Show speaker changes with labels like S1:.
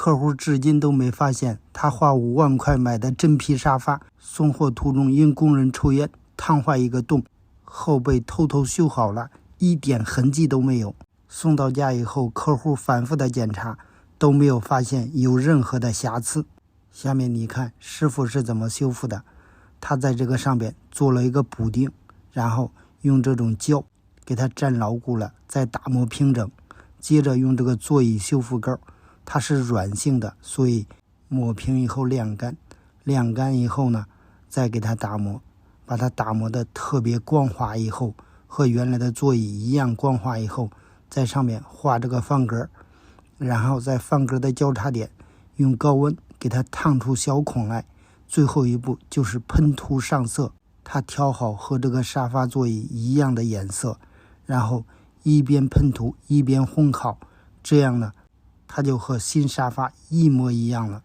S1: 客户至今都没发现他花5万块买的真皮沙发，送货途中因工人抽烟烫坏一个洞，后背偷偷修好了，一点痕迹都没有。送到家以后，客户反复的检查都没有发现有任何的瑕疵。下面你看师傅是怎么修复的，他在这个上边做了一个补丁，然后用这种胶给它粘牢固了，再打磨平整，接着用这个座椅修复膏，它是软性的，所以抹平以后晾干，晾干以后呢再给它打磨，把它打磨的特别光滑以后，和原来的座椅一样光滑以后，在上面画这个方格，然后在方格的交叉点用高温给它烫出小孔来。最后一步就是喷涂上色，它调好和这个沙发座椅一样的颜色，然后一边喷涂一边烘烤，这样呢它就和新沙发一模一样了。